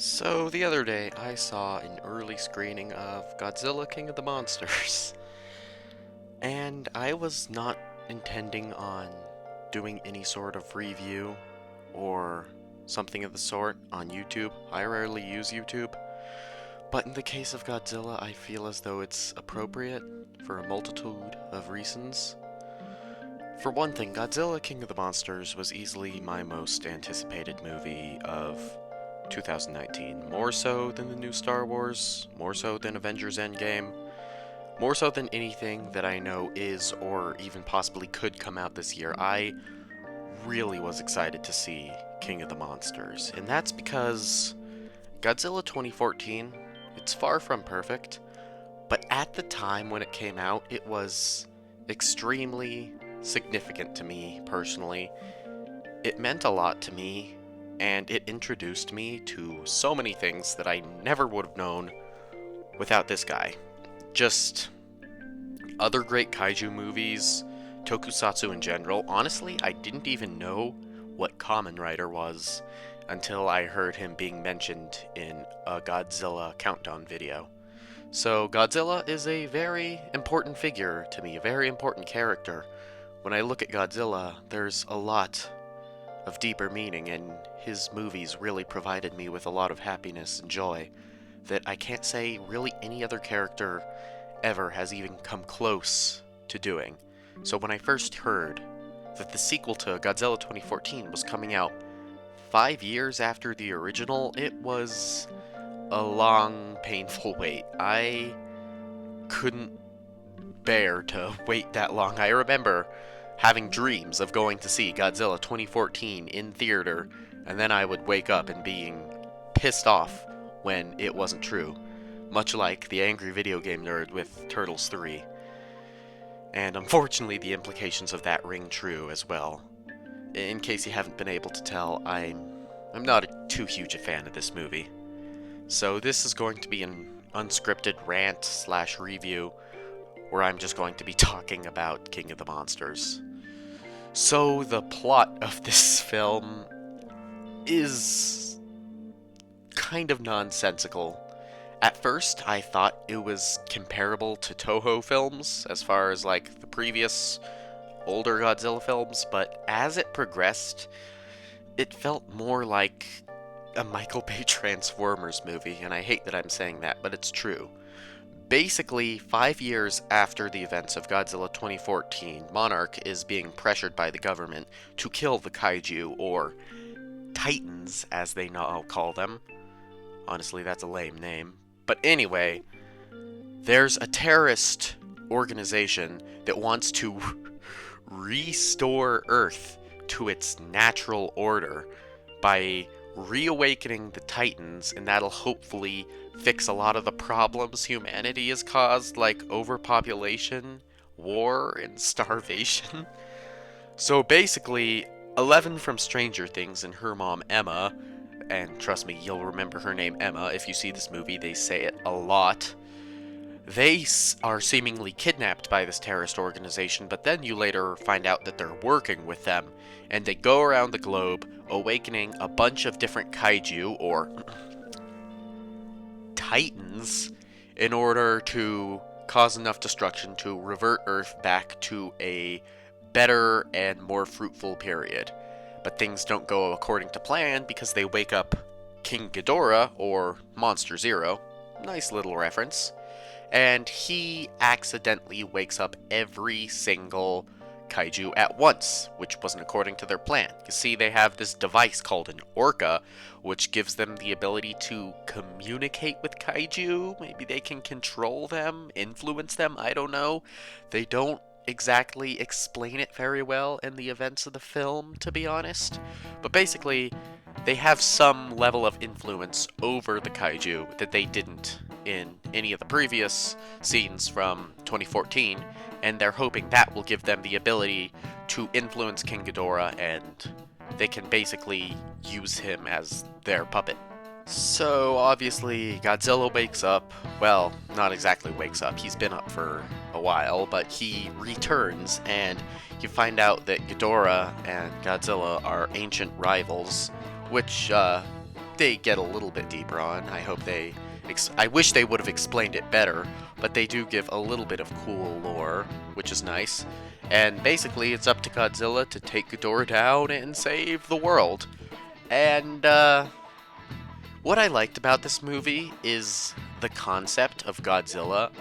So, the other day I saw an early screening of Godzilla King of the Monsters, and I was not intending on doing any sort of review or something of the sort on YouTube. I rarely use YouTube, but in the case of Godzilla, I feel as though it's appropriate for a multitude of reasons. For one thing, Godzilla King of the Monsters was easily my most anticipated movie of 2019. More so than the new Star Wars, more so than Avengers Endgame, more so than anything that I know is or even possibly could come out this year. I really was excited to see King of the Monsters, and that's because Godzilla 2014, it's far from perfect, but at the time when it came out, it was extremely significant to me personally. It meant a lot to me, and it introduced me to so many things that I never would have known without this guy. Just other great kaiju movies, tokusatsu in general. Honestly, I didn't even know what Kamen Rider was until I heard him being mentioned in a Godzilla countdown video. So, Godzilla is a very important figure to me, a very important character. When I look at Godzilla, there's a lot of deeper meaning, and his movies really provided me with a lot of happiness and joy that I can't say really any other character ever has even come close to doing. So when I first heard that the sequel to Godzilla 2014 was coming out 5 years after the original, it was a long, painful wait. I couldn't bear to wait that long. I remember having dreams of going to see Godzilla 2014 in theater, and then I would wake up and being pissed off when it wasn't true, much like the angry video game nerd with Turtles 3. And unfortunately, the implications of that ring true as well. In case you haven't been able to tell, I'm not too huge a fan of this movie. So this is going to be an unscripted rant slash review where I'm just going to be talking about King of the Monsters. So the plot of this film is kind of nonsensical. At first, I thought it was comparable to Toho films, as far as like the previous older Godzilla films, but as it progressed, it felt more like a Michael Bay Transformers movie, and I hate that I'm saying that, but it's true. Basically, 5 years after the events of Godzilla 2014, Monarch is being pressured by the government to kill the kaiju, or Titans as they now call them. Honestly, that's a lame name. But anyway, there's a terrorist organization that wants to restore Earth to its natural order by reawakening the Titans, and that'll hopefully fix a lot of the problems humanity has caused, like overpopulation, war, and starvation. So basically, Eleven from Stranger Things and her mom Emma, and trust me, you'll remember her name Emma if you see this movie, they say it a lot. They are seemingly kidnapped by this terrorist organization, but then you later find out that they're working with them, and they go around the globe awakening a bunch of different kaiju, or titans, in order to cause enough destruction to revert Earth back to a better and more fruitful period. But things don't go according to plan because they wake up King Ghidorah, or Monster Zero, nice little reference, and he accidentally wakes up every single kaiju at once, which wasn't according to their plan. You see, they have this device called an orca, which gives them the ability to communicate with kaiju. Maybe they can control them, influence them, I don't know. They don't exactly explain it very well in the events of the film, to be honest. But basically, they have some level of influence over the kaiju that they didn't in any of the previous scenes from 2014, and they're hoping that will give them the ability to influence King Ghidorah, and they can basically use him as their puppet. So, obviously, Godzilla wakes up. Well, not exactly wakes up, he's been up for a while, but he returns, and you find out that Ghidorah and Godzilla are ancient rivals, which, they get a little bit deeper on. I wish they would have explained it better, but they do give a little bit of cool lore, which is nice. And basically, it's up to Godzilla to take Ghidorah down and save the world. And what I liked about this movie is the concept of Godzilla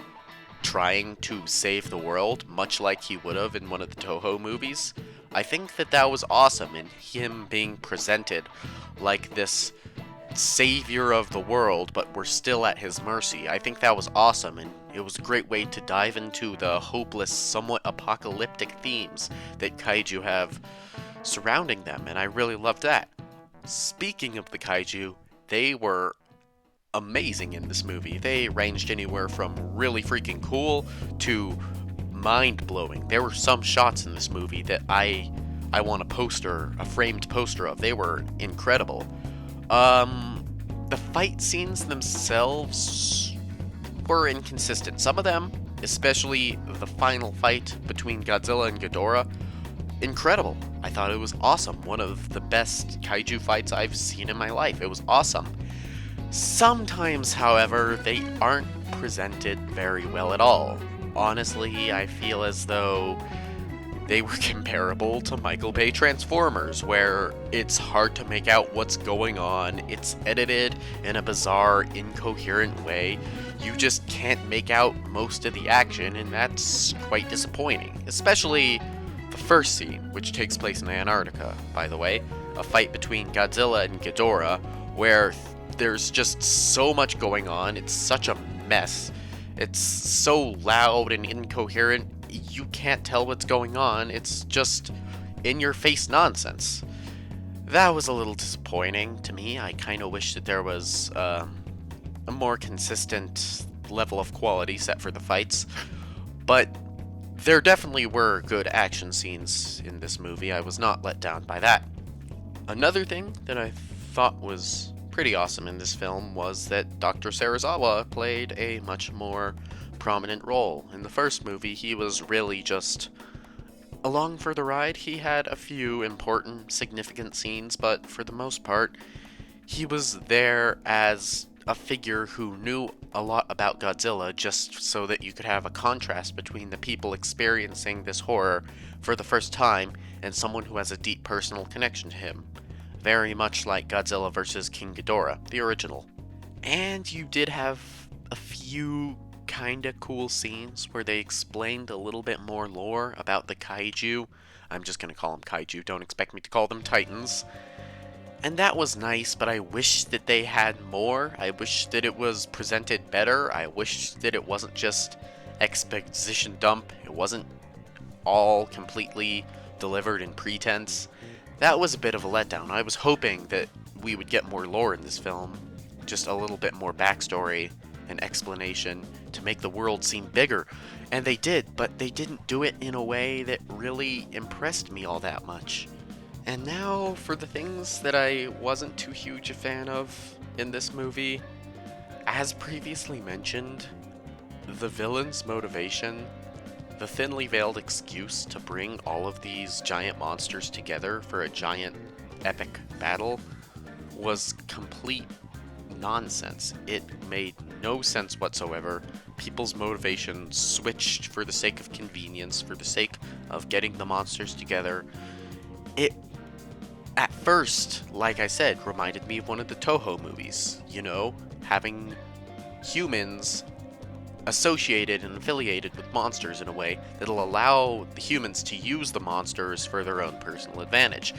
trying to save the world, much like he would have in one of the Toho movies. I think that that was awesome, and him being presented like this savior of the world, but we're still at his mercy. I think that was awesome, and it was a great way to dive into the hopeless, somewhat apocalyptic themes that kaiju have surrounding them, and I really loved that. Speaking of the kaiju, they were amazing in this movie. They ranged anywhere from really freaking cool to mind-blowing. There were some shots in this movie that I want a framed poster of. They were incredible. The fight scenes themselves were inconsistent. Some of them, especially the final fight between Godzilla and Ghidorah, incredible. I thought it was awesome. One of the best kaiju fights I've seen in my life. It was awesome. Sometimes, however, they aren't presented very well at all. Honestly, I feel as though they were comparable to Michael Bay Transformers, where it's hard to make out what's going on, it's edited in a bizarre, incoherent way, you just can't make out most of the action, and that's quite disappointing. Especially the first scene, which takes place in Antarctica, by the way, a fight between Godzilla and Ghidorah, where there's just so much going on, it's such a mess, it's so loud and incoherent, you can't tell what's going on, it's just in-your-face nonsense. That was a little disappointing to me. I kind of wish that there was a more consistent level of quality set for the fights, but there definitely were good action scenes in this movie. I was not let down by that. Another thing that I thought was pretty awesome in this film was that Dr. Serizawa played a much more prominent role. In the first movie, he was really just along for the ride. He had a few important, significant scenes, but for the most part, he was there as a figure who knew a lot about Godzilla just so that you could have a contrast between the people experiencing this horror for the first time and someone who has a deep personal connection to him. Very much like Godzilla vs. King Ghidorah, the original. And you did have a few kinda cool scenes where they explained a little bit more lore about the kaiju. I'm just gonna call them kaiju, don't expect me to call them titans. And that was nice, but I wish that they had more. I wish that it was presented better. I wish that it wasn't just exposition dump. It wasn't all completely delivered in pretense. That was a bit of a letdown. I was hoping that we would get more lore in this film, just a little bit more backstory and explanation to make the world seem bigger. And they did, but they didn't do it in a way that really impressed me all that much. And now for the things that I wasn't too huge a fan of in this movie. As previously mentioned, the villain's motivation, the thinly veiled excuse to bring all of these giant monsters together for a giant epic battle was complete nonsense. It made no sense whatsoever. People's motivation switched for the sake of convenience, for the sake of getting the monsters together. It, at first, like I said, reminded me of one of the Toho movies. You know, having humans associated and affiliated with monsters in a way that'll allow the humans to use the monsters for their own personal advantage.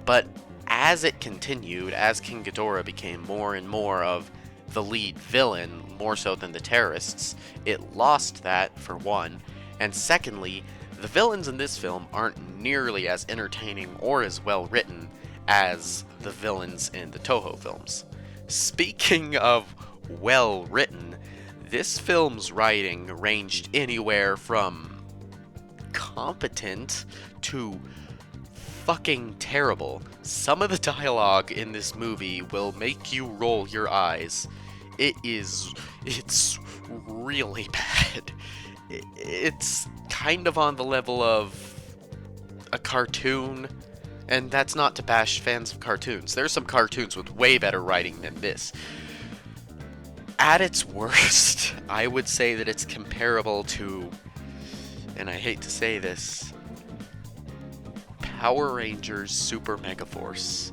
But as it continued, as King Ghidorah became more and more of the lead villain, more so than the terrorists, it lost that, for one. And secondly, the villains in this film aren't nearly as entertaining or as well written as the villains in the Toho films. Speaking of well written, this film's writing ranged anywhere from competent to fucking terrible. Some of the dialogue in this movie will make you roll your eyes. It's really bad. It's kind of on the level of a cartoon And that's not to bash fans of cartoons. There's some cartoons with way better writing than this. At its worst, I would say that it's comparable to, and I hate to say this, Power Rangers Super Mega Force.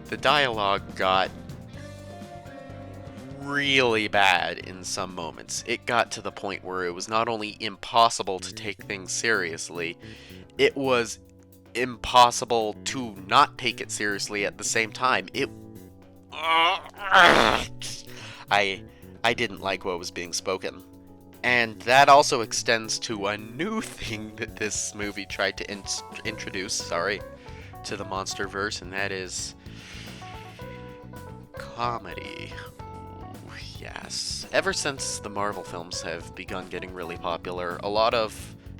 The dialogue got really bad in some moments. It got to the point where it was not only impossible to take things seriously, it was impossible to not take it seriously at the same time. I didn't like what was being spoken. And that also extends to a new thing that this movie tried to introduce, to the MonsterVerse, and that is comedy. Ooh, yes. Ever since the Marvel films have begun getting really popular, a lot of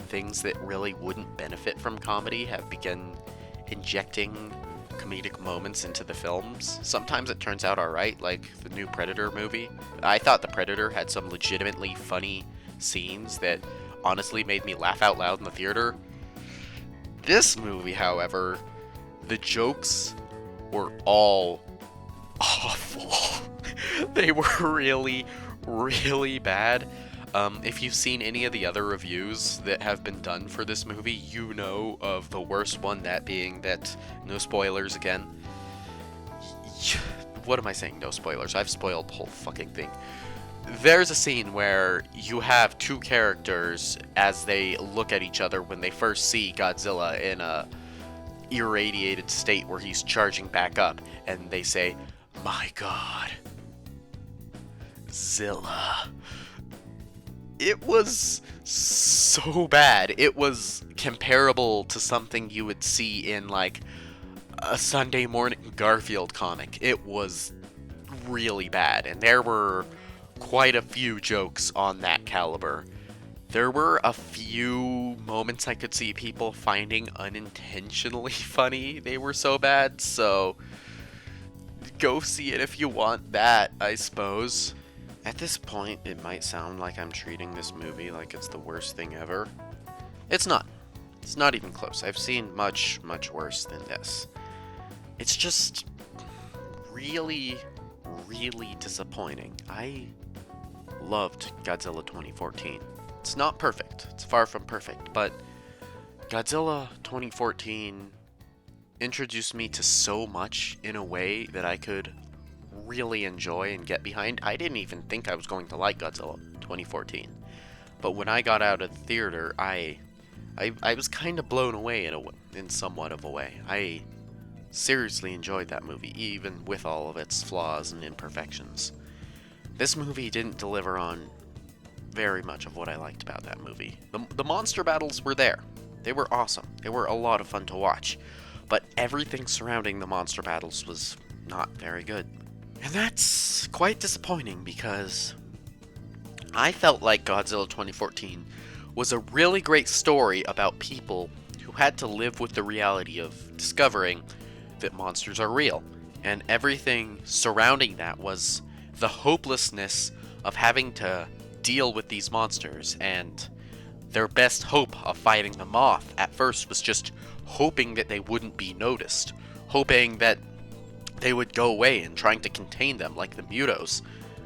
things that really wouldn't benefit from comedy have begun injecting comedic moments into the films. Sometimes it turns out alright, like the new Predator movie. I thought the Predator had some legitimately funny scenes that honestly made me laugh out loud in the theater. This movie, however, the jokes were all awful. They were really, really bad. If you've seen any of the other reviews that have been done for this movie, you know of the worst one, that being that, no spoilers again. What am I saying, no spoilers? I've spoiled the whole fucking thing. There's a scene where you have two characters as they look at each other when they first see Godzilla in a irradiated state where he's charging back up, and they say, "My God, Zilla." It was so bad. It was comparable to something you would see in, like, a Sunday morning Garfield comic. It was really bad, and there were quite a few jokes on that caliber. There were a few moments I could see people finding unintentionally funny. They were so bad, so go see it if you want that, I suppose. At this point, it might sound like I'm treating this movie like it's the worst thing ever. It's not. It's not even close. I've seen much, much worse than this. It's just really, really disappointing. I loved Godzilla 2014. It's not perfect. It's far from perfect, but Godzilla 2014 introduced me to so much in a way that I could really enjoy and get behind. I didn't even think I was going to like Godzilla 2014, but when I got out of the theater, I was kind of blown away in somewhat of a way. I seriously enjoyed that movie, even with all of its flaws and imperfections. This movie didn't deliver on very much of what I liked about that movie. The monster battles were there. They were awesome. They were a lot of fun to watch, but everything surrounding the monster battles was not very good. And that's quite disappointing, because I felt like Godzilla 2014 was a really great story about people who had to live with the reality of discovering that monsters are real, and everything surrounding that was the hopelessness of having to deal with these monsters, and their best hope of fighting them off at first was just hoping that they wouldn't be noticed, hoping that they would go away, and trying to contain them like the Mutos,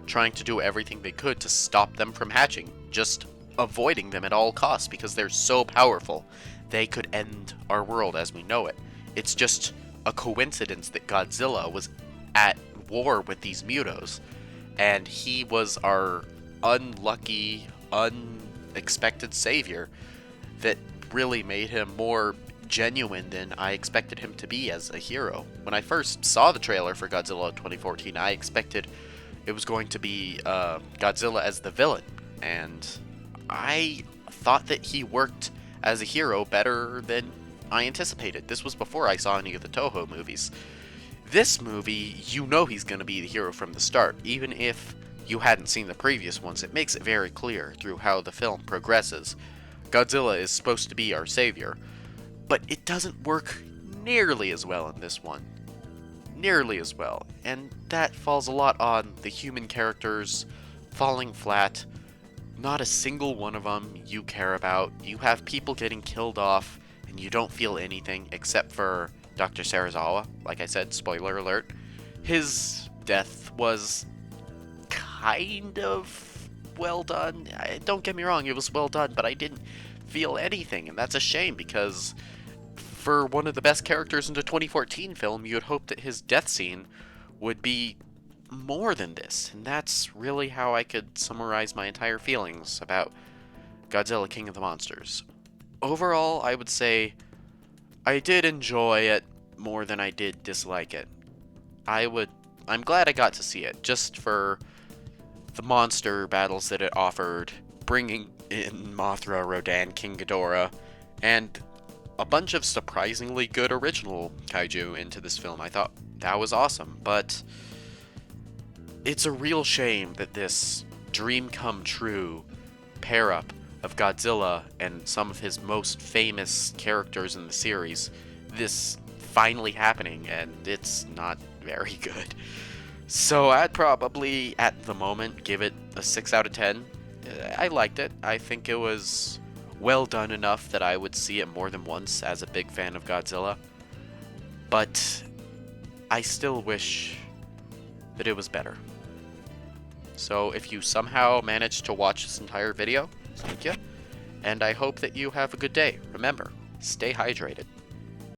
trying to do everything they could to stop them from hatching, just avoiding them at all costs because they're so powerful. They could end our world as we know it. It's just a coincidence that Godzilla was at war with these Mutos, and he was our unlucky, unexpected savior that really made him more genuine than I expected him to be as a hero. When I first saw the trailer for Godzilla 2014, I expected it was going to be Godzilla as the villain, and I thought that he worked as a hero better than I anticipated. This was before I saw any of the Toho movies. This movie, you know he's going to be the hero from the start. Even if you hadn't seen the previous ones, it makes it very clear through how the film progresses. Godzilla is supposed to be our savior, but it doesn't work nearly as well in this one. Nearly as well. And that falls a lot on the human characters falling flat. Not a single one of them you care about. You have people getting killed off, and and you don't feel anything except for Dr. Sarazawa. Like I said, spoiler alert, his death was kind of well done. Don't get me wrong, it was well done, but I didn't feel anything, and that's a shame because for one of the best characters in the 2014 film, you'd hope that his death scene would be more than this, and that's really how I could summarize my entire feelings about Godzilla King of the Monsters. Overall, I would say I did enjoy it more than I did dislike it. I'm glad I got to see it, just for the monster battles that it offered, bringing in Mothra, Rodan, King Ghidorah, and a bunch of surprisingly good original kaiju into this film. I thought that was awesome, but it's a real shame that this dream come true pair up of Godzilla and some of his most famous characters in the series, this finally happening, and it's not very good. So I'd probably, at the moment, give it a 6 out of 10. I liked it. I think it was well done enough that I would see it more than once as a big fan of Godzilla. But I still wish that it was better. So if you somehow managed to watch this entire video, thank you. And I hope that you have a good day. Remember, stay hydrated.